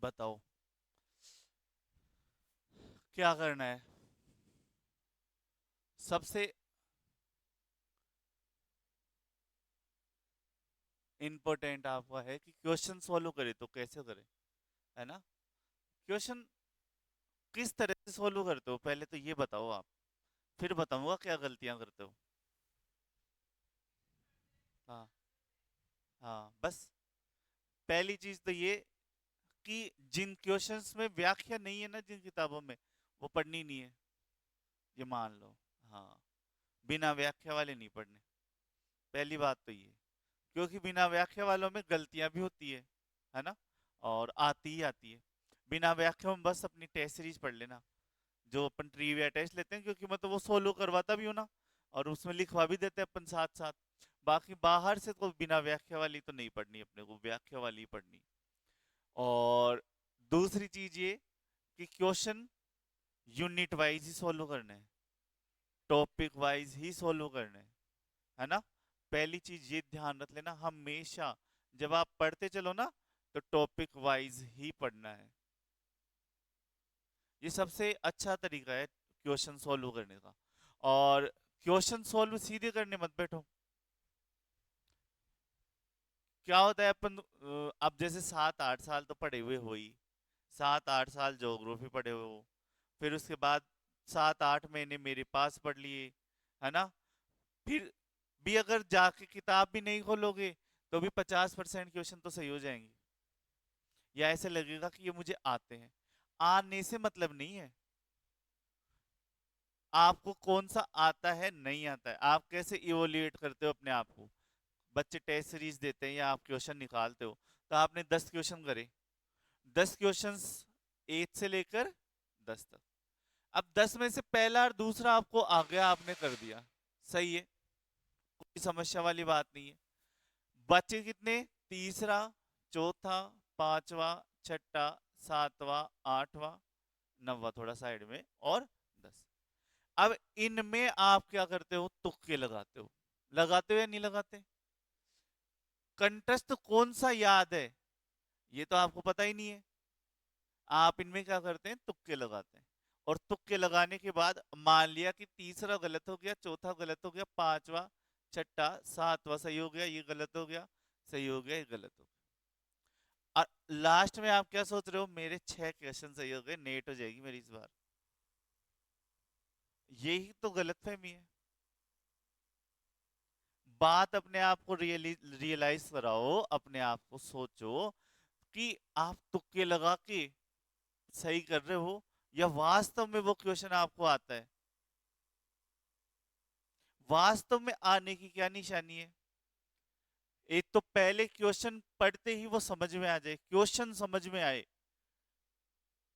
बताओ क्या करना है। सबसे इम्पोर्टेंट आपका है कि क्वेश्चन सॉल्व करे तो कैसे करे, है ना। क्वेश्चन किस तरह से सॉल्व करते हो पहले तो ये बताओ आप, फिर बताऊंगा क्या गलतियां करते हो। हाँ। हाँ बस, पहली चीज तो ये कि जिन क्वेश्चंस में व्याख्या नहीं है ना जिन किताबों में, वो पढ़नी नहीं है, ये मान लो। हाँ, बिना व्याख्या वाले नहीं पढ़ने। पहली बात तो ये, क्योंकि बिना व्याख्या वालों में गलतियां भी होती है ना, और आती ही आती है। बिना व्याख्या में बस अपनी टेस्ट सीरीज पढ़ लेना, जो अपन ट्रिविया टेस्ट लेते हैं, क्योंकि मैं तो वो सोलो करवाता भी हूँ ना, और उसमें लिखवा भी देते हैं अपन साथ साथ। बाकी बाहर से तो बिना व्याख्या वाली तो नहीं पढ़नी, अपने को व्याख्या वाली ही पढ़नी। और दूसरी चीज ये कि क्वेश्चन यूनिट वाइज ही सोल्व करने हैं, टॉपिक वाइज ही सोल्व करने हैं, है ना। पहली चीज ये ध्यान रख लेना, हमेशा जब आप पढ़ते चलो ना, तो टॉपिक वाइज ही पढ़ना है। ये सबसे अच्छा तरीका है क्वेश्चन सॉल्व करने का। और क्वेश्चन सॉल्व सीधे करने मत बैठो। क्या होता है अपन अब जैसे 7-8 साल तो पढ़े हुए हो ही, 7-8 साल ज्योग्राफी पढ़े हुए हो, फिर उसके बाद 7-8 महीने मेरे पास पढ़ लिए, है ना। फिर भी अगर जाके किताब भी नहीं खोलोगे, तो भी 50% क्वेश्चन तो सही हो जाएंगे, या ऐसे लगेगा कि ये मुझे आते हैं। आने से मतलब नहीं है, आपको कौन सा आता है नहीं आता है, आप कैसे इवोल्यूएट करते हो अपने आप को। बच्चे टेस्ट सीरीज देते हैं या आप क्वेश्चन निकालते हो, तो आपने 10 क्वेश्चन करे, 10 क्वेश्चंस 1 से लेकर 10 तक। अब 10 में से पहला और दूसरा आपको आ गया, आपने कर दिया, सही है, कोई समस्या वाली बात नहीं है। बचे कितने? तीसरा, चौथा, पांचवा, छठा, सातवां, आठवां, नौवां थोड़ा साइड में, और 10। अब इनमें आप क्या करते हो? तुक्के लगाते हो। लगाते हो या नहीं लगाते? कंटेस्ट कौन सा याद है, ये तो आपको पता ही नहीं है। आप इनमें क्या करते हैं? तुक्के लगाते हैं। और तुक्के लगाने के बाद मान लिया कि तीसरा गलत हो गया, चौथा गलत हो गया, पांचवा, छठा, सातवां सही हो गया, ये गलत हो गया, सही हो गया, ये गलत हो गया। और लास्ट में आप क्या सोच रहे हो? मेरे 6 क्वेश्चन सही हो गए, नेट हो जाएगी मेरी इस बार। यही तो गलतफहमी है। बात अपने आप को रियलाइज कराओ, अपने आप को सोचो कि आप तुक्के लगा के सही कर रहे हो, या वास्तव में वो क्वेश्चन आपको आता है। वास्तव में आने की क्या निशानी है? एक तो पहले क्वेश्चन पढ़ते ही वो समझ में आ जाए, क्वेश्चन समझ में आए।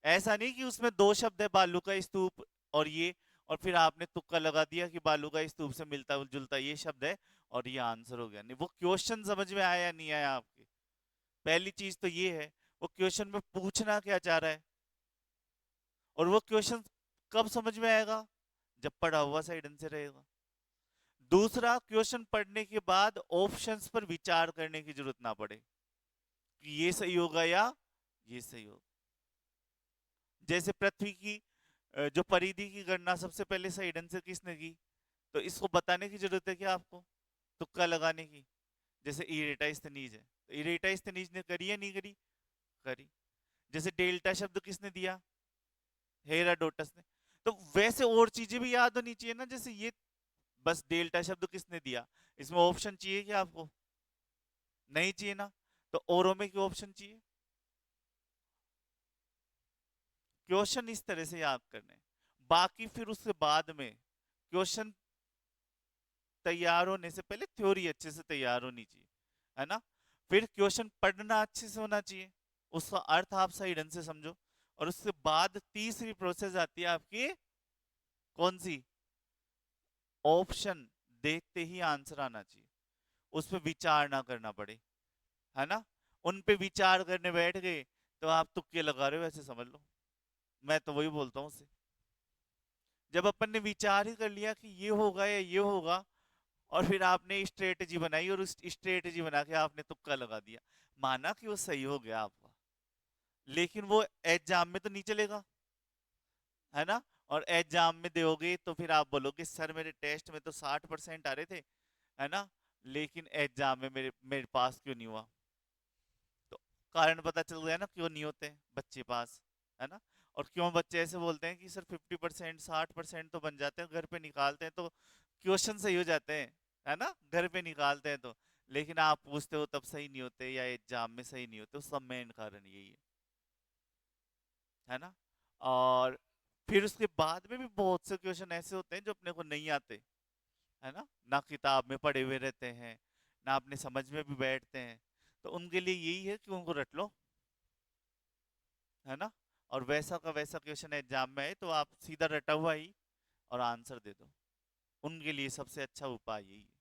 ऐसा नहीं कि उसमें दो शब्द है, बालू का स्तूप और ये, और फिर आपने तुक्का लगा दिया कि बालू का स्तूप से मिलता जुलता ये शब्द है, और ये आंसर हो गया। नहीं, वो क्वेश्चन समझ में आया या नहीं आया आपके, पहली चीज तो ये है। वो क्वेश्चन में पूछना क्या चाह रहा है, और वो क्वेश्चन कब समझ में आएगा? जब पढ़ा हुआ सा ढंग से रहेगा। दूसरा, क्वेश्चन पढ़ने के बाद ऑप्शंस पर विचार करने की जरूरत ना पड़े कि ये सही होगा या ये सही होगा। जैसे पृथ्वी की जो परिधि की गणना सबसे पहले सही ढंग से किसने की, तो इसको बताने की जरूरत है क्या आपको? तुक्का लगाने की। जैसे इरेटाइस्थनीज है, तो इरेटाइस्थनीज ने करी या नहीं करी? करी। जैसे डेल्टा शब्द किसने दिया? हेराडोटस ने। तो वैसे और चीजें भी याद होनी चाहिए ना, जैसे ये बस डेल्टा शब्द किसने दिया, इसमें ऑप्शन चाहिए क्या आपको? नहीं चाहिए ना। तो औरों में क्यों ऑप्शन चाहिए? क्वेश्चन इस तरह से याद करने हैं। बाकी फिर उसके बाद में क्वेश्चन तैयार होने से पहले थ्योरी अच्छे से तैयार होनी चाहिए, है ना। फिर क्वेश्चन पढ़ना अच्छे से होना चाहिए, उसका अर्थ आप सही ढंग से समझो। और उसके बाद तीसरी प्रोसेस आती है आपकी, कौन सी? ऑप्शन देखते ही आंसर आना चाहिए, उस पर विचार ना करना पड़े, है ना। उन पे विचार करने बैठ गए तो आप तुक्के लगा रहे हो, ऐसे समझ लो। मैं तो वही बोलता हूँ उसे। जब अपन ने विचार ही कर लिया कि ये होगा या ये होगा, और फिर आपने स्ट्रेटेजी बनाई, और उस स्ट्रेटेजी बना के आपने तुक्का लगा दिया, माना कि वो सही हो गया आपका, लेकिन वो एग्जाम में तो नहीं चलेगा, है ना। और एग्जाम में दोगे तो फिर आप बोलोगे सर मेरे टेस्ट में तो 60% आ रहे थे, है ना, लेकिन एग्जाम में मेरे मेरे पास क्यों नहीं हुआ। तो कारण पता चल गया ना क्यों नहीं होते बच्चे पास, है ना। और क्यों बच्चे ऐसे बोलते हैं कि सर 50% 60% तो बन जाते हैं, घर पे निकालते हैं तो क्वेश्चन सही हो जाते हैं, है ना, घर पे निकालते हैं तो। लेकिन आप पूछते हो तब सही नहीं होते या एग्जाम में सही नहीं होते, उसका मेन कारण यही है ना। और फिर उसके बाद में भी बहुत से क्वेश्चन ऐसे होते हैं जो अपने को नहीं आते, है ना किताब में पढ़े हुए रहते हैं, ना अपने समझ में भी बैठते हैं। तो उनके लिए यही है कि उनको रट लो, है ना। और वैसा का वैसा क्वेश्चन एग्जाम में आए तो आप सीधा रटा हुआ ही और आंसर दे दो। उनके लिए सबसे अच्छा उपाय यही है।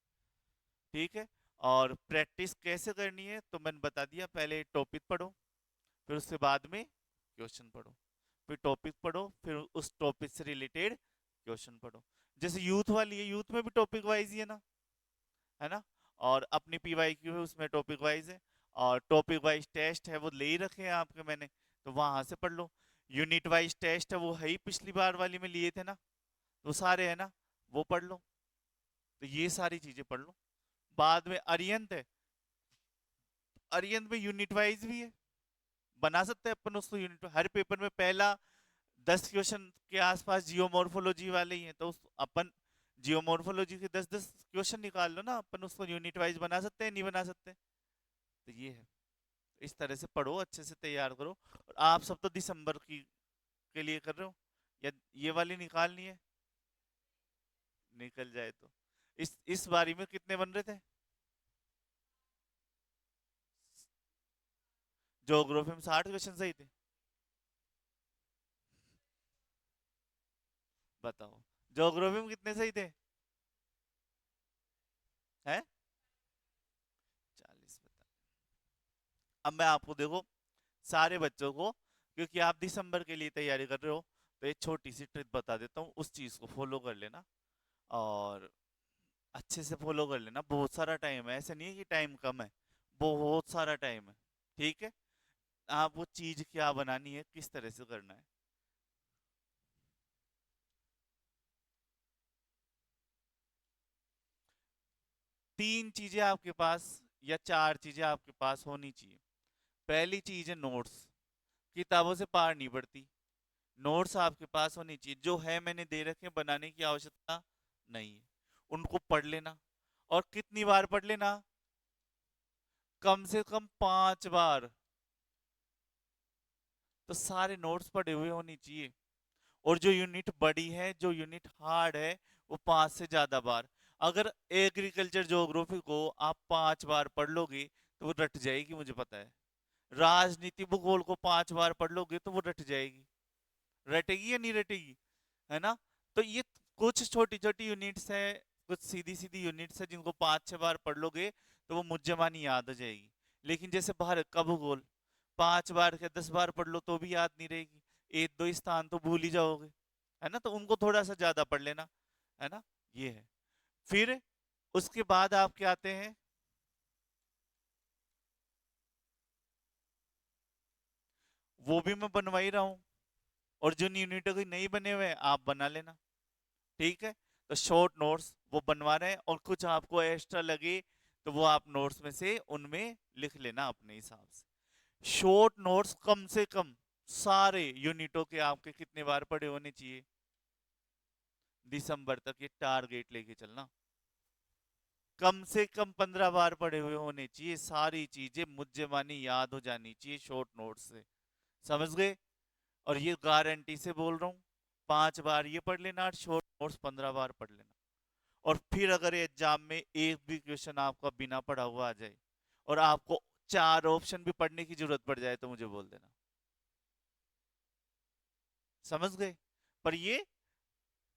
ठीक है। और प्रैक्टिस कैसे करनी है तो मैंने बता दिया, पहले टॉपिक पढ़ो, फिर उसके बाद में क्वेश्चन पढ़ो, फिर टॉपिक पढ़ो, फिर उस टॉपिक से रिलेटेड क्वेश्चन पढ़ो। जैसे यूथ वाली है, यूथ में भी टॉपिक वाइज ही है ना। और अपनी पीवाई क्यू है उसमें टॉपिक वाइज है, और टॉपिक वाइज टेस्ट है वो ले ही रखे हैं आपके मैंने, तो वहां से पढ़ लो। यूनिट वाइज टेस्ट है वो है ही, पिछली बार वाली में लिए थे ना, वो सारे है ना, वो पढ़ लो। तो ये सारी चीजें पढ़ लो। बाद में अरियंत है, अरियंत में यूनिट वाइज भी है, बना सकते हैं अपन उसको यूनिट, हर पेपर में पहला 10 क्वेश्चन के आसपास जियोमॉर्फोलॉजी वाले ही हैं, तो अपन जियोमॉर्फोलॉजी के 10-10 क्वेश्चन निकाल लो ना, अपन उसको यूनिट वाइज बना सकते हैं, नहीं बना सकते। तो ये है, इस तरह से पढ़ो, अच्छे से तैयार करो। और आप सब तो दिसंबर की के लिए कर रहे हो, या ये वाली निकालनी है, निकल जाए तो। इस बारी में कितने बन रहे थे, ज्योग्राफी में 60 क्वेश्चन सही थे, बताओ ज्योग्राफी में कितने सही थे, हैं 40 बता। अब मैं आपको देखो सारे बच्चों को, क्योंकि आप दिसंबर के लिए तैयारी कर रहे हो, तो एक छोटी सी ट्रिक बता देता हूँ, उस चीज को फॉलो कर लेना। और अच्छे से फॉलो कर लेना, बहुत सारा टाइम है, ऐसा नहीं है कि टाइम कम है, बहुत सारा टाइम है। ठीक है। आप वो चीज क्या बनानी है, किस तरह से करना है। 3 चीजें आपके पास या 4 चीजें आपके पास होनी चाहिए। पहली चीज है नोट्स, किताबों से पार नहीं पड़ती, नोट्स आपके पास होनी चाहिए, जो है मैंने दे रखे, बनाने की आवश्यकता नहीं है, उनको पढ़ लेना। और कितनी बार पढ़ लेना, कम से कम 5 बार, तो सारे नोट्स पढ़े हुए होनी चाहिए। और जो यूनिट बड़ी है, जो यूनिट हार्ड है, वो 5 से ज्यादा बार। अगर एग्रीकल्चर ज्योग्राफी को आप 5 बार पढ़ लोगे तो वो रट जाएगी, मुझे पता है। राजनीति भूगोल को 5 बार पढ़ लोगे तो वो रट जाएगी, रटेगी या नहीं रटेगी, है ना। तो ये कुछ छोटी छोटी यूनिट्स है, कुछ सीधी सीधी यूनिट्स है, जिनको 5-6 बार पढ़ लोगे तो वो मुझ जमानी याद हो जाएगी। लेकिन जैसे भारत का भूगोल 5 बार या 10 बार पढ़ लो तो भी याद नहीं रहेगी, एक दो स्थान तो भूल ही जाओगे, है ना। तो उनको थोड़ा सा ज्यादा पढ़ लेना, है ना। ये है। फिर उसके बाद आपके आते हैं, वो भी मैं बनवा ही रहा हूँ, और जिन यूनिटों के नहीं बने हुए हैं आप बना लेना। ठीक है। तो शॉर्ट नोट्स वो बनवा रहे हैं, और कुछ आपको एक्स्ट्रा लगे तो वो आप नोट्स में से उनमें लिख लेना अपने हिसाब से। शॉर्ट नोट्स कम से कम सारे यूनिटों के आपके कितने बार पढ़े होने चाहिए, दिसंबर तक ये टारगेट लेके चलना। कम से कम 15 बार पढ़े हुए होने चाहिए, सारी चीजें मुझे मानी याद हो जानी चाहिए शॉर्ट नोट से। समझ गए। और ये गारंटी से बोल रहा हूँ, 5 बार ये पढ़ लेना और शॉर्ट नोट्स 15 बार पढ़ लेना। और फिर अगर एग्जाम में एक भी क्वेश्चन आपका बिना पढ़ा हुआ आ जाए, और आपको 4 ऑप्शन भी पढ़ने की जरूरत पड़ जाए, तो मुझे बोल देना। समझ गए। पर ये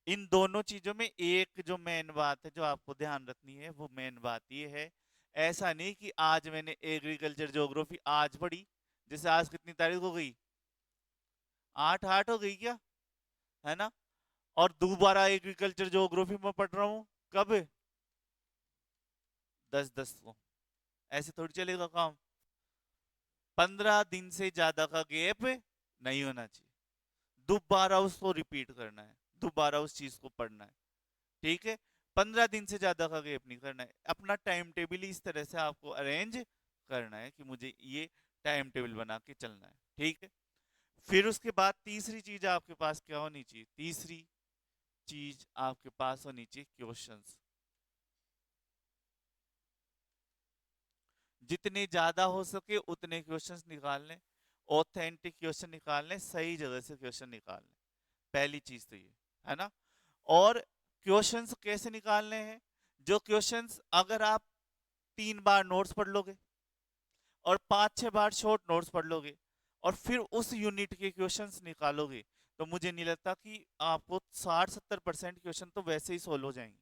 इन दोनों चीजों में एक जो मेन बात है जो आपको ध्यान रखनी है, वो मेन बात ये है, ऐसा नहीं कि आज मैंने एग्रीकल्चर ज्योग्राफी आज पढ़ी, जैसे आज कितनी तारीख हो गई, 8-8 हो गई क्या, है ना। और दोबारा एग्रीकल्चर ज्योग्राफी में पढ़ रहा हूँ, कब, 10-10 को, ऐसे थोड़ी चलेगा काम। 15 दिन से ज्यादा का गैप नहीं होना चाहिए। दोबारा उसको रिपीट करना है, दोबारा उस चीज को पढ़ना है। ठीक है, 15 दिन से ज्यादा का गैप नहीं करना है। अपना टाइम टेबल इस तरह से आपको अरेंज करना है कि मुझे ये टाइम टेबल बना के चलना है। ठीक है, फिर उसके बाद तीसरी चीज आपके पास क्या होनी चाहिए? तीसरी चीज आपके पास होनी चाहिए क्वेश्चंस। जितने ज्यादा हो सके उतने क्वेश्चंस निकाल लें, ऑथेंटिक क्वेश्चन निकाल लें, सही जगह से क्वेश्चन निकाल लें। पहली चीज तो ये है ना। और क्वेश्चंस कैसे निकालने हैं? जो क्वेश्चंस अगर आप 3 बार नोट्स पढ़ लोगे और 5-6 बार शॉर्ट नोट्स पढ़ लोगे और फिर उस यूनिट के क्वेश्चंस निकालोगे, तो मुझे नहीं लगता कि आपको 60-70% क्वेश्चन तो वैसे ही सोल्व हो जाएंगे।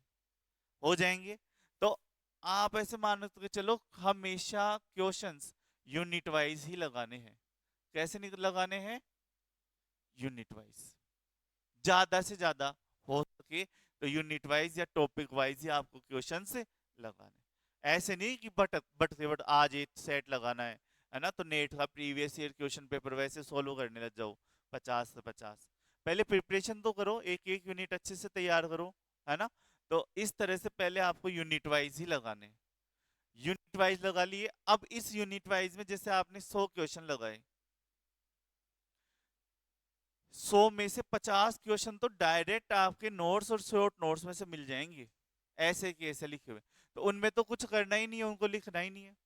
हो जाएंगे। तो आप ऐसे मान के चलो हमेशा क्वेश्चंस यूनिट वाइज ही लगाने हैं। कैसे लगाने हैं? Unit wise. ज्यादा से ज्यादा हो सके तो यूनिट वाइज या टॉपिक वाइज ही आपको क्वेश्चन से लगाने। ऐसे नहीं कि बट से बट आज एक सेट लगाना है ना, तो नेट का प्रीवियस ईयर क्वेश्चन पेपर वैसे सोल्व करने लग जाओ 50 से 50। पहले प्रिपरेशन तो करो, एक एक यूनिट अच्छे से तैयार करो, है ना। तो इस तरह से पहले आपको यूनिट वाइज ही लगाने। यूनिट वाइज लगा लिए। अब इस यूनिट वाइज में जैसे आपने 100 क्वेश्चन लगाए, 100 में से 50 क्वेश्चन तो डायरेक्ट आपके नोट्स और शॉर्ट नोट्स में से मिल जाएंगे, ऐसे के ऐसे लिखे हुए। तो उनमें तो कुछ करना ही नहीं है, उनको लिखना ही नहीं है।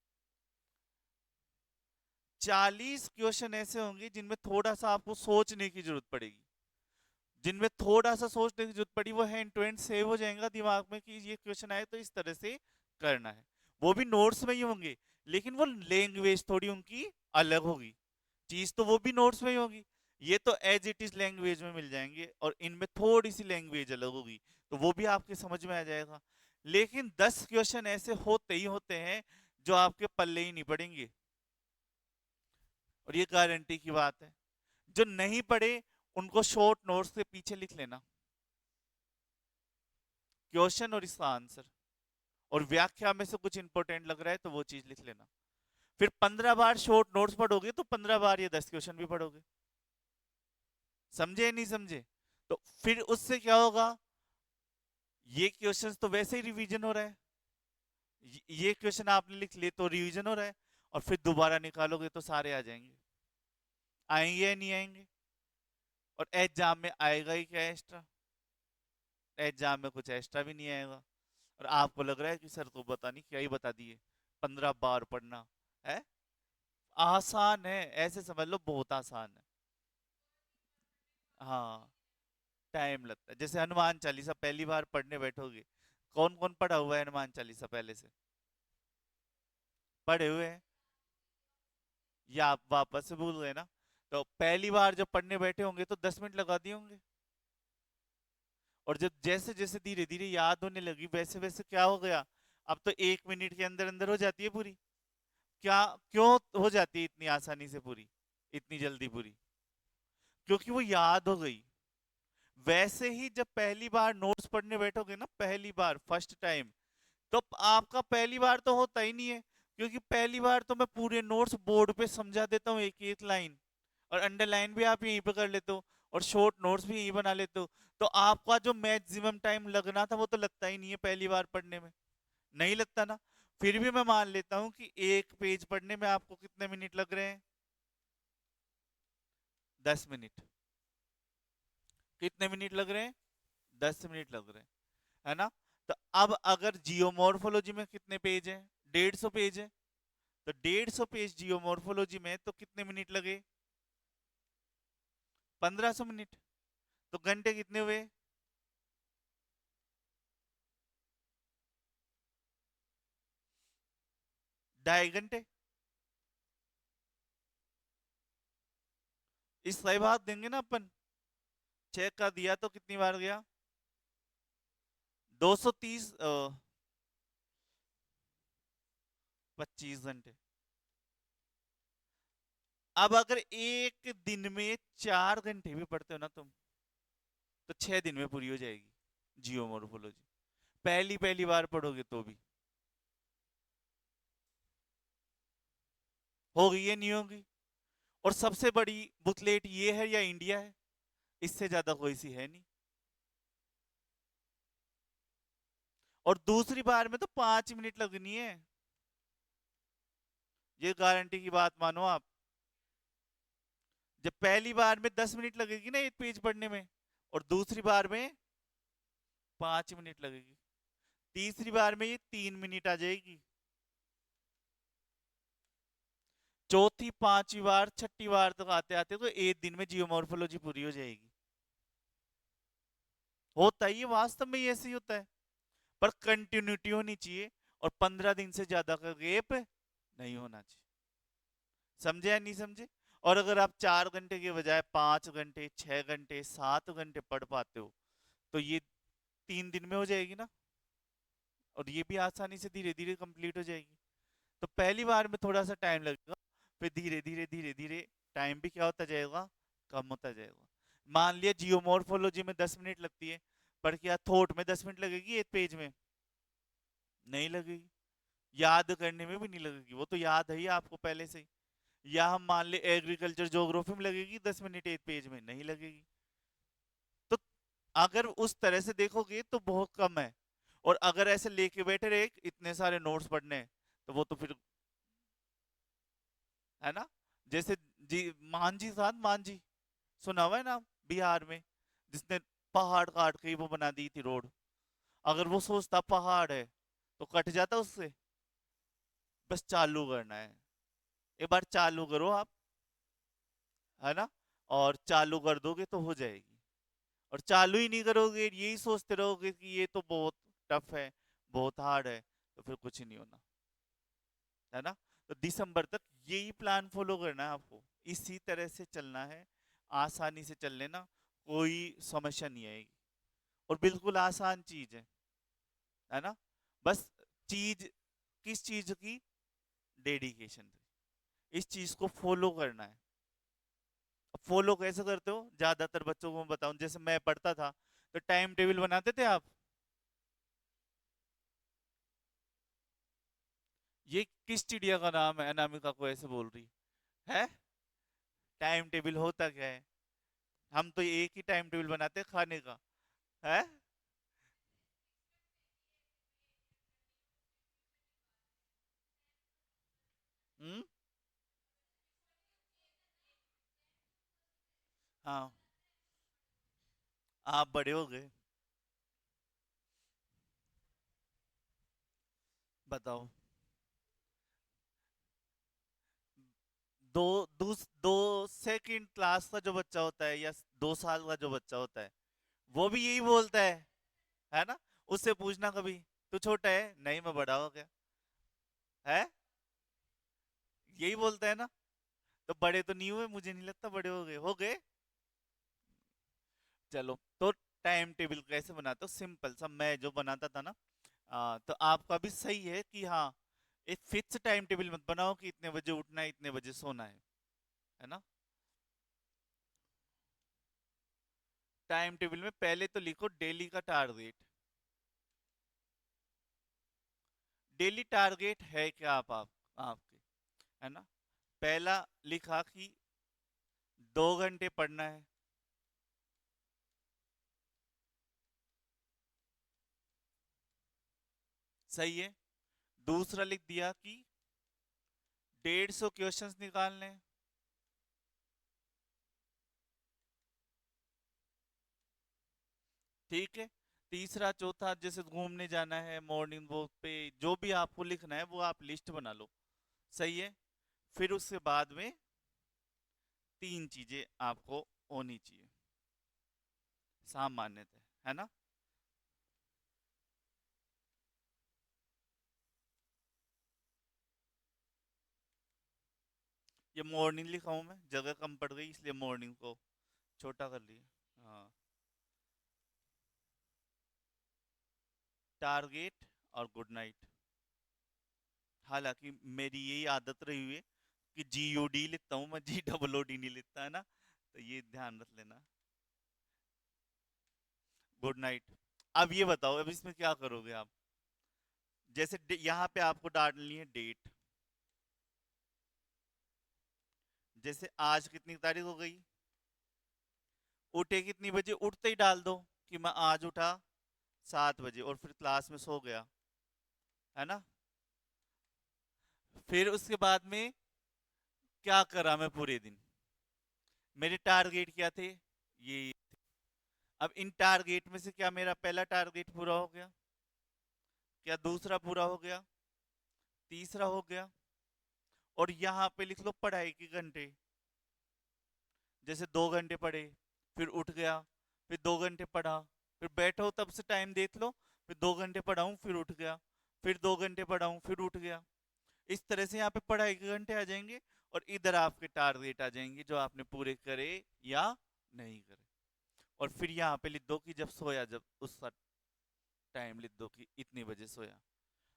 40 क्वेश्चन ऐसे होंगे जिनमें थोड़ा सा आपको सोचने की जरूरत पड़ेगी। जिनमें थोड़ा सा सोचने की जरूरत पड़ी, वो हैंड टू हैंड सेव हो जाएगा दिमाग में कि ये क्वेश्चन आए तो इस तरह से करना है। वो भी नोट्स में ही होंगे, लेकिन वो लैंग्वेज थोड़ी उनकी अलग होगी। चीज तो वो भी नोट्स में ही होगी, ये तो एज इट इज लैंग्वेज में मिल जाएंगे, और इनमें थोड़ी सी लैंग्वेज अलग होगी, तो वो भी आपके समझ में आ जाएगा। लेकिन 10 क्वेश्चन ऐसे होते ही होते हैं जो आपके पल्ले ही नहीं पड़ेंगे, और ये गारंटी की बात है। जो नहीं पढ़े उनको शॉर्ट नोट्स के पीछे लिख लेना, क्वेश्चन और इसका आंसर, और व्याख्या में से कुछ इंपॉर्टेंट लग रहा है तो वो चीज लिख लेना। फिर 15 बार शॉर्ट नोट्स पढ़ोगे तो 15 बार ये 10 क्वेश्चन भी पढ़ोगे। समझे नहीं समझे? तो फिर उससे क्या होगा? ये क्वेश्चंस तो वैसे ही रिवीजन हो रहा है, ये क्वेश्चन आपने लिख लिए तो रिवीजन हो रहा है, और फिर दोबारा निकालोगे तो सारे आ जाएंगे। आएंगे या नहीं आएंगे? और एग्जाम में आएगा ही क्या एक्स्ट्रा? एग्जाम में कुछ एक्स्ट्रा भी नहीं आएगा। और आपको लग रहा है कि सर तो बता नहीं क्या ही बता दिए, 15 बार पढ़ना है। आसान है, ऐसे समझ लो बहुत आसान है। हाँ, टाइम लगता है। जैसे हनुमान चालीसा पहली बार पढ़ने बैठोगे, कौन कौन पढ़ा हुआ है हनुमान चालीसा पहले से? पढ़े हुए हैं या आप वापस से भूल गए ना? तो पहली बार जब पढ़ने बैठे होंगे तो 10 मिनट लगा दिए होंगे, और जब जैसे जैसे धीरे धीरे याद होने लगी वैसे वैसे क्या हो गया, अब तो 1 मिनट के अंदर अंदर हो जाती है पूरी। क्या? क्यों हो जाती है इतनी आसानी से पूरी, इतनी जल्दी पूरी? क्योंकि वो याद हो गई। वैसे ही जब पहली बार नोट्स पढ़ने बैठोगे ना, पहली बार फर्स्ट टाइम, तो आपका पहली बार तो होता ही नहीं है, क्योंकि पहली बार तो मैं पूरे नोट्स बोर्ड पे समझा देता हूँ एक एक लाइन, और अंडरलाइन भी आप यहीं पे कर लेते हो, और शॉर्ट नोट्स भी यहीं बना लेते हो। तो आपका जो मैक्सिमम टाइम लगना था वो तो लगता ही नहीं है पहली बार पढ़ने में, नहीं लगता ना। फिर भी मैं मान लेता हूँ कि एक पेज पढ़ने में आपको कितने मिनट लग रहे हैं? 10 मिनट। कितने मिनट लग रहे हैं? 10 मिनट लग रहे हैं, है ना। तो अब अगर जियोमॉर्फोलॉजी में कितने पेज हैं? 150 पेज है। तो 150 पेज जियोमॉर्फोलॉजी में तो कितने मिनट लगे? 1500 मिनट। तो घंटे कितने हुए? 2.5 घंटे। इस सही बात देंगे ना अपन, 6 का दिया तो कितनी बार गया? 230, 25 घंटे। अब अगर एक दिन में 4 घंटे भी पढ़ते हो ना तुम, तो 6 दिन में पूरी हो जाएगी जियोमॉर्फोलॉजी, पहली पहली बार पढ़ोगे तो भी। होगी या नहीं होगी? और सबसे बड़ी बुकलेट ये है या इंडिया है? इससे ज्यादा कोई सी है नहीं। और दूसरी बार में तो 5 मिनट लगनी है। ये गारंटी की बात मानो आप। जब पहली बार में 10 मिनट लगेगी ना एक पेज पढ़ने में, और दूसरी बार में 5 मिनट लगेगी, तीसरी बार में ये 3 मिनट आ जाएगी, चौथी पांचवी बार छठी बार तक आते आते तो एक दिन में जियोमॉर्फोलॉजी पूरी हो जाएगी। होता ही है, वास्तव में ये ऐसे ही होता है। पर कंटिन्यूटी होनी चाहिए, और 15 दिन से ज्यादा का गैप नहीं होना चाहिए। समझे या नहीं समझे? और अगर आप 4 घंटे के बजाय 5 घंटे 6 घंटे 7 घंटे पढ़ पाते हो, तो ये 3 दिन में हो जाएगी ना, और ये भी आसानी से धीरे धीरे कंप्लीट हो जाएगी। तो पहली बार में थोड़ा सा टाइम लगेगा, फिर धीरे धीरे धीरे धीरे टाइम भी क्या होता जाएगा, कम होता जाएगा। मान लिया जियोमॉर्फोलॉजी में 10 मिनट लगती है, पर क्या थॉट में 10 मिनट लगेगी एक पेज में? नहीं लगेगी। याद करने में भी नहीं लगेगी, वो तो याद है ही आपको पहले से ही। या हम मान ले एग्रीकल्चर ज्योग्राफी में लगेगी 10 मिनट एक पेज में? नहीं लगेगी। तो अगर उस तरह से देखोगे तो बहुत कम है। और अगर ऐसे लेके बैठे रहे इतने सारे नोट्स पढ़ने हैं, तो वो तो फिर, है ना? जैसे जी, मांझी साहब, मांझी सुना हुआ है ना बिहार में, जिसने पहाड़ काट के वो बना दी थी रोड। अगर वो सोचता पहाड़ है तो कट जाता उससे। बस चालू करना है, एक बार चालू करो आप, है ना? और चालू कर दोगे तो हो जाएगी। और चालू ही नहीं करोगे, यही सोचते रहोगे कि ये तो बहुत टफ है, बहुत हार्ड है, तो फिर कुछ ही नहीं होना, है ना? तो दिसंबर तक यही प्लान फॉलो करना है आपको, इसी तरह से चलना है। आसानी से चल लेना, कोई समस्या नहीं आएगी। और बिल्कुल आसान चीज है ना? बस चीज, किस चीज की? डेडिकेशन। इस चीज को फॉलो करना है। अब फॉलो कैसे करते हो? ज्यादातर बच्चों को मैं बताऊं, जैसे मैं पढ़ता था, तो टाइम टेबल बनाते थे आप। ये किस चिड़िया का नाम है, अनामिका को ऐसे बोल रही है? टाइम टेबल होता क्या है? हम तो एक ही टाइम टेबल बनाते हैं खाने का, है? हम्म। हाँ। आप बड़े हो गए। बताओ। दो दो सेकंड क्लास का जो बच्चा होता है, या 2 साल का जो बच्चा होता है, वो भी यही बोलता है ना? उससे पूछना कभी, तू छोटा है? नहीं, मैं बड़ा हो गया। है, यही बोलता है ना? तो बड़े तो नहीं हुए, मुझे नहीं लगता बड़े हो गए, हो गए। चलो तो टाइम टेबल कैसे बनाते हो? सिंपल सा मैं जो बनाता था ना, तो आपका भी सही है कि हाँ, एक फिक्स टाइम टेबल मत बनाओ कि इतने बजे उठना है इतने बजे सोना है ना? टाइम टेबल में पहले तो लिखो डेली का टारगेट। डेली टारगेट है क्या आपके, है ना? पहला लिखा कि 2 घंटे पढ़ना है। सही है। दूसरा लिख दिया कि 150 क्वेश्चंस निकालने हैं। ठीक है। तीसरा चौथा, जैसे घूमने जाना है मॉर्निंग वॉक पे, जो भी आपको लिखना है वो आप लिस्ट बना लो। सही है। फिर उसके बाद में 3 चीजें आपको होनी चाहिए सामान्यतः, है ना? ये मॉर्निंग लिखा हूं मैं, जगह कम पड़ गई इसलिए मॉर्निंग को छोटा कर लिया। हाँ। टारगेट और गुड नाइट। हालांकि मेरी यही आदत रही हुई है कि GUD लिखता हूँ मैं, GOOD नहीं लिखता, है ना? तो ये ध्यान रख लेना। Good night. अब ये बताओ, अब इसमें क्या करोगे आप? जैसे यहाँ पे आपको डालनी है डेट। जैसे आज कितनी तारीख हो गई, उठे कितनी बजे, उठते ही डाल दो कि मैं आज उठा 7 बजे और फिर क्लास में सो गया, है ना। फिर उसके बाद में क्या करा मैं पूरे दिन, मेरे टारगेट क्या थे, ये। अब इन टारगेट में से क्या मेरा पहला टारगेट पूरा हो गया, क्या दूसरा पूरा हो गया, तीसरा हो गया। और यहां पे लिख लो पढ़ाई के घंटे, जैसे 2 घंटे पढ़े, फिर उठ गया, फिर 2 घंटे पढ़ा, फिर बैठो तब से टाइम देख लो, फिर 2 घंटे पढ़ाऊं फिर उठ गया, फिर 2 घंटे पढ़ाऊं फिर उठ गया। इस तरह से यहाँ पे पढ़ाई के घंटे आ जाएंगे और इधर आपके टारगेट आ जाएंगे जो आपने पूरे करे या नहीं करे। और फिर यहाँ पे लिख दो कि जब सोया, जब उस टाइम लिख दो कि इतनी बजे सोया।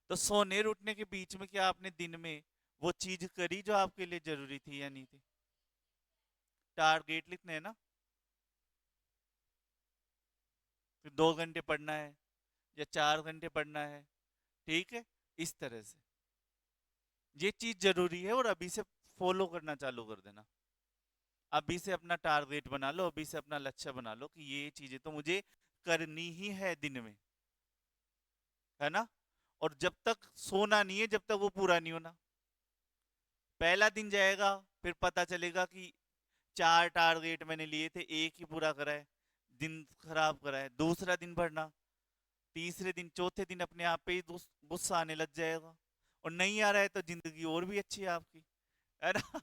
तो सोने और उठने के बीच में क्या आपने दिन में वो चीज करी जो आपके लिए जरूरी थी या नहीं थी। टारगेट लिखने है ना, फिर 2 घंटे पढ़ना है या 4 घंटे पढ़ना है, ठीक है। इस तरह से ये चीज जरूरी है और अभी से फॉलो करना चालू कर देना। अभी से अपना टारगेट बना लो, अभी से अपना लक्ष्य बना लो कि ये चीजें तो मुझे करनी ही है दिन में, है ना। और जब तक सोना नहीं है जब तक वो पूरा नहीं होना। पहला दिन जाएगा, फिर पता चलेगा कि 4 टारगेट मैंने लिए थे, एक ही पूरा करा है, दिन खराब करा है। दूसरा दिन भरना, तीसरे दिन चौथे दिन अपने आप पे ही गुस्सा आने लग जाएगा। और नहीं आ रहा है तो जिंदगी और भी अच्छी है आपकी, है ना।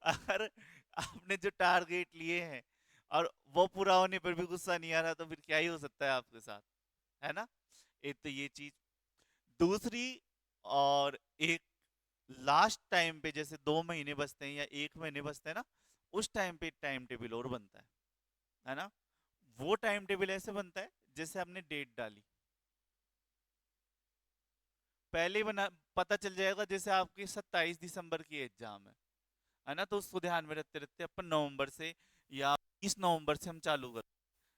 अगर आपने जो टारगेट लिए हैं और वो पूरा होने पर भी गुस्सा नहीं आ रहा तो फिर क्या ही हो सकता है आपके साथ, है ना। एक तो ये चीज, दूसरी, और एक लास्ट टाइम पे जैसे 2 महीने बचते हैं या 1 महीने बचते हैं ना, उस टाइम पे टाइम टेबल और बनता है ना। वो टाइम टेबल ऐसे बनता है जैसे हमने डेट डाली, पहले ही बना, पता चल जाएगा जैसे आपकी 27 दिसंबर की एग्जाम है ना, तो उसको ध्यान में रखते रखते अपन नवंबर से या 20 नवंबर से हम चालू कर,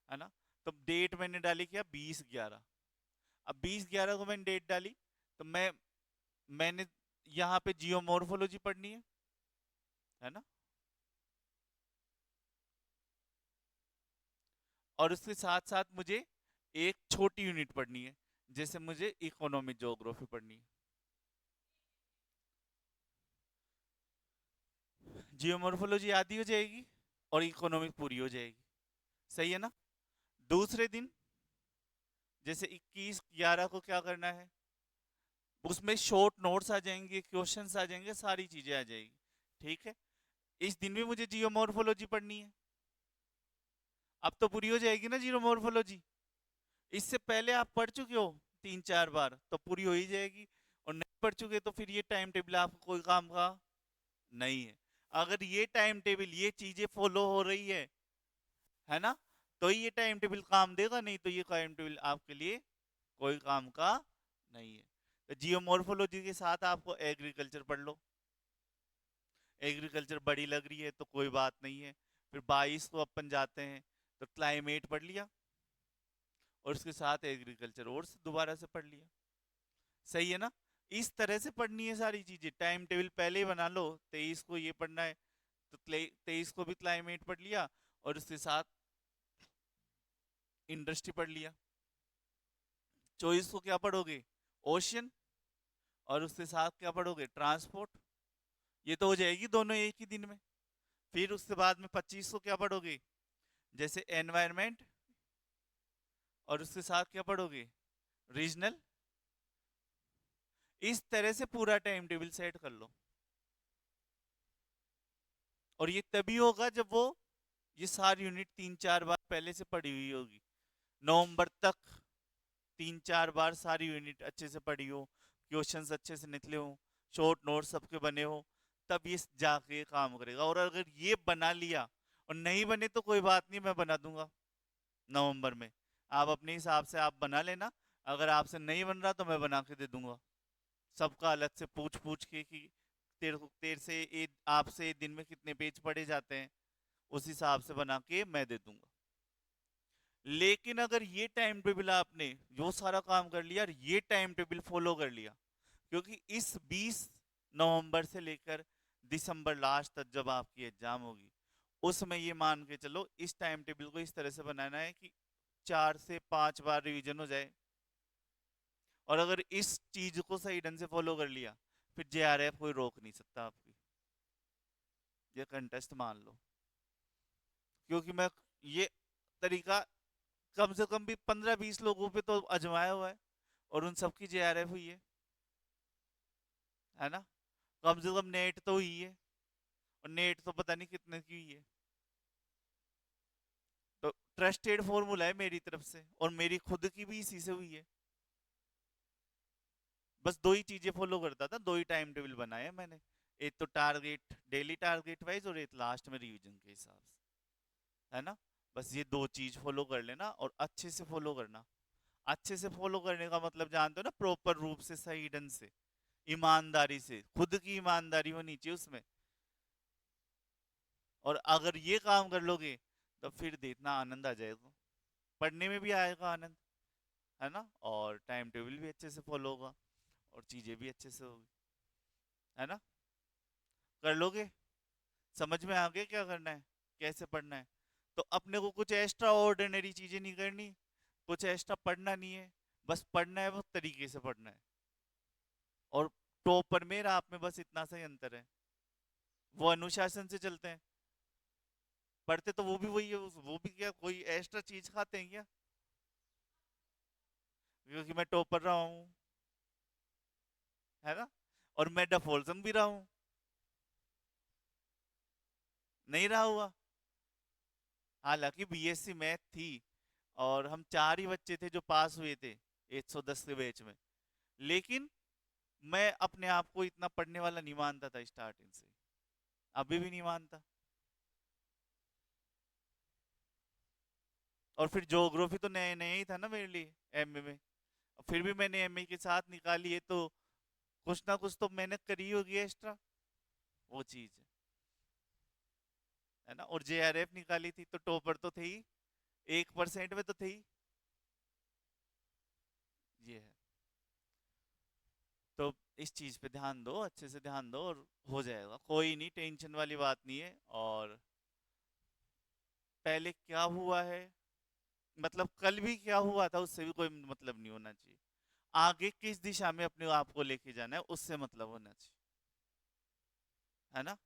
है ना। तो डेट मैंने डाली क्या, 20/11। अब 20/11 को मैंने डेट डाली, तो मैंने यहाँ पे जियोमॉर्फोलॉजी पढ़नी है ना। और उसके साथ साथ मुझे एक छोटी यूनिट पढ़नी है, जैसे मुझे इकोनॉमिक ज्योग्राफी पढ़नी है। जियोमॉर्फोलॉजी आधी हो जाएगी और इकोनॉमिक पूरी हो जाएगी, सही है ना। दूसरे दिन जैसे 21/11 को क्या करना है, उसमें शॉर्ट नोट्स आ जाएंगे, क्वेश्चंस आ जाएंगे, सारी चीजें आ जाएगी, ठीक है। इस दिन भी मुझे जियोमॉर्फोलॉजी पढ़नी है, अब तो पूरी हो जाएगी ना जियोमॉर्फोलॉजी। इससे पहले आप पढ़ चुके हो 3-4 बार तो पूरी हो ही जाएगी, और नहीं पढ़ चुके तो फिर ये टाइम टेबल आपको कोई काम का नहीं है। अगर ये टाइम टेबल, ये चीजें फॉलो हो रही है ना, तो ये टाइम टेबल काम देगा, नहीं तो ये टाइम टेबल आपके लिए कोई काम का नहीं है। तो जियोमॉर्फोलॉजी के साथ आपको एग्रीकल्चर पढ़ लो, एग्रीकल्चर बड़ी लग रही है तो कोई बात नहीं है। फिर 22 को अपन जाते हैं तो क्लाइमेट पढ़ लिया और उसके साथ एग्रीकल्चर और दोबारा से पढ़ लिया, सही है ना। इस तरह से पढ़नी है सारी चीजें, टाइम टेबल पहले ही बना लो, 23 को ये पढ़ना है तो 23 को भी क्लाइमेट पढ़ लिया और उसके साथ इंडस्ट्री पढ़ लिया। 24 को क्या पढ़ोगे, ओशियन, और उसके साथ क्या पढ़ोगे, ट्रांसपोर्ट। ये तो हो जाएगी दोनों एक ही दिन में। फिर उसके बाद में 25 को क्या पढ़ोगे, जैसे एनवायरमेंट, और उसके साथ क्या पढ़ोगे, रीजनल। इस तरह से पूरा टाइम टेबल सेट कर लो, और ये तभी होगा जब वो ये सारी यूनिट 3-4 बार पहले से पढ़ी हुई होगी। नवंबर तक 3-4 बार सारी यूनिट अच्छे से पढ़ी हो, क्वेश्चंस अच्छे से निकले हो, शॉर्ट नोट सबके बने हो, तब ये जाके काम करेगा। और अगर ये बना लिया और नहीं बने तो कोई बात नहीं, मैं बना दूंगा नवंबर में, आप अपने हिसाब से आप बना लेना। अगर आपसे नहीं बन रहा तो मैं बना के दे दूंगा, सबका अलग से पूछ पूछ के कि तेरे से आपसे दिन में कितने पेज पढ़े जाते हैं, उस हिसाब से बना के मैं दे दूंगा। लेकिन अगर ये टाइम टेबल आपने जो सारा काम कर लिया और ये टाइम टेबल फॉलो कर लिया, क्योंकि इस 20 नवंबर से लेकर दिसंबर लास्ट तक जब आपकी एग्जाम होगी, उसमें ये मान के चलो इस टाइम टेबल को इस तरह से बनाना है कि 4 से 5 बार रिवीजन हो जाए। और अगर इस चीज को सही ढंग से फॉलो कर लिया, फिर जेआरएफ कोई रोक नहीं सकता आपकी। ये कंटेस्ट मान लो, क्योंकि मैं ये तरीका कम से कम भी 15-20 लोगों पे तो आजमाया हुआ है, और उन सबकी जेआरएफ हुई है ना। कम से कम नेट तो हुई है, और नेट तो पता नहीं कितने की हुई है। तो ट्रस्टेड फॉर्मूला है मेरी तरफ से, और मेरी खुद की भी इसी से हुई है। बस दो ही चीजें फॉलो करता था, दो ही टाइम टेबल बनाए मैंने। एक तो टारगेट, डेली टारगेट वाइज, और एक लास्ट में रिवीजन के हिसाब से, है ना। बस ये दो चीज फॉलो कर लेना, और अच्छे से फॉलो करना। अच्छे से फॉलो करने का मतलब जानते हो ना, प्रॉपर रूप से, सही ढंग से, ईमानदारी से, खुद की ईमानदारी होनी चाहिए उसमें। और अगर ये काम कर लोगे, तो फिर देखना आनंद आ जाएगा, पढ़ने में भी आएगा आनंद, है ना, और टाइम टेबल भी अच्छे से फॉलो होगा, और चीजें भी अच्छे से होगी, है ना। कर लोगे? समझ में आ गया क्या करना है, कैसे पढ़ना है? तो अपने को कुछ एक्स्ट्रा ऑर्डिनरी चीजें नहीं करनी, कुछ एक्स्ट्रा पढ़ना नहीं है, बस पढ़ना है वो तरीके से पढ़ना है। और टॉपर में आप में बस इतना सा ही अंतर है, वो अनुशासन से चलते हैं, पढ़ते तो वो भी वही है, वो भी क्या कोई एक्स्ट्रा चीज खाते हैं क्या? क्योंकि मैं टॉपर रहा हूँ, है ना, और मैं डफोल्सन भी रहा हूँ, नहीं रहा हुआ। हालांकि बीएससी मैथ थी, और हम 4 ही बच्चे थे जो पास हुए थे 110 के बैच में, लेकिन मैं अपने आप को इतना पढ़ने वाला नहीं मानता था स्टार्टिंग से, अभी भी नहीं मानता। और फिर ज्योग्राफी तो नए नए ही था ना मेरे लिए एमए में, फिर भी मैंने एमए के साथ निकाली है, तो कुछ ना कुछ तो मेहनत करी होगी एक्स्ट्रा, वो चीज है ना। और जेआरएफ निकाली थी तो टॉपर तो थे ही, 1% में तो थे ही। ये है, तो इस चीज पे ध्यान दो, अच्छे से ध्यान दो, और हो जाएगा, कोई नहीं, टेंशन वाली बात नहीं है। और पहले क्या हुआ है, मतलब कल भी क्या हुआ था, उससे भी कोई मतलब नहीं होना चाहिए। आगे किस दिशा में अपने आप को लेके जाना है, उससे मतलब होना चाहिए, है ना।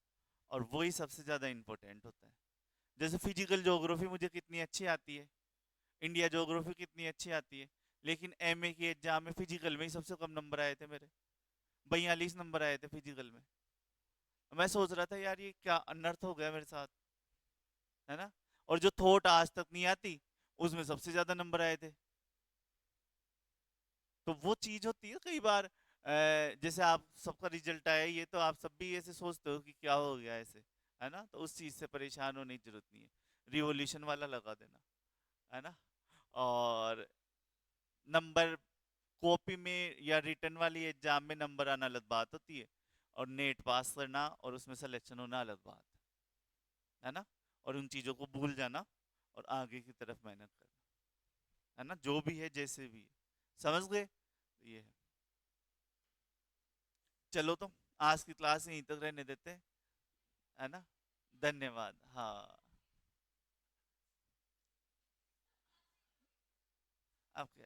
और वही सबसे ज्यादा इंपॉर्टेंट होता है। जैसे फिजिकल ज्योग्राफी मुझे कितनी अच्छी आती है, इंडिया ज्योग्राफी कितनी अच्छी आती है, लेकिन एमए की एग्जाम में फिजिकल में ही सबसे कम नंबर आए थे मेरे, 42 नंबर आए थे फिजिकल में। मैं सोच रहा था यार ये क्या अनर्थ हो गया मेरे साथ, है ना। और जो थॉट आज तक नहीं आती, उसमें सबसे ज्यादा नंबर आए थे। तो वो चीज होती है कई बार, जैसे आप सबका रिजल्ट आया, ये तो आप सब भी ऐसे सोचते हो कि क्या हो गया ऐसे, है ना। तो उस चीज से परेशान होने की जरूरत नहीं है, रिवॉल्यूशन वाला लगा देना, है ना। और नंबर, कॉपी में या रिटर्न वाली एग्जाम में नंबर आना अलग बात होती है, और नेट पास करना और उसमें सिलेक्शन होना अलग बात है ना। और उन चीजों को भूल जाना, और आगे की तरफ मेहनत करना, है ना, जो भी है जैसे भी है। समझ गए? ये है। चलो, तो आज की क्लास यहीं तक रहने देते हैं, है ना। धन्यवाद, हाँ। आपके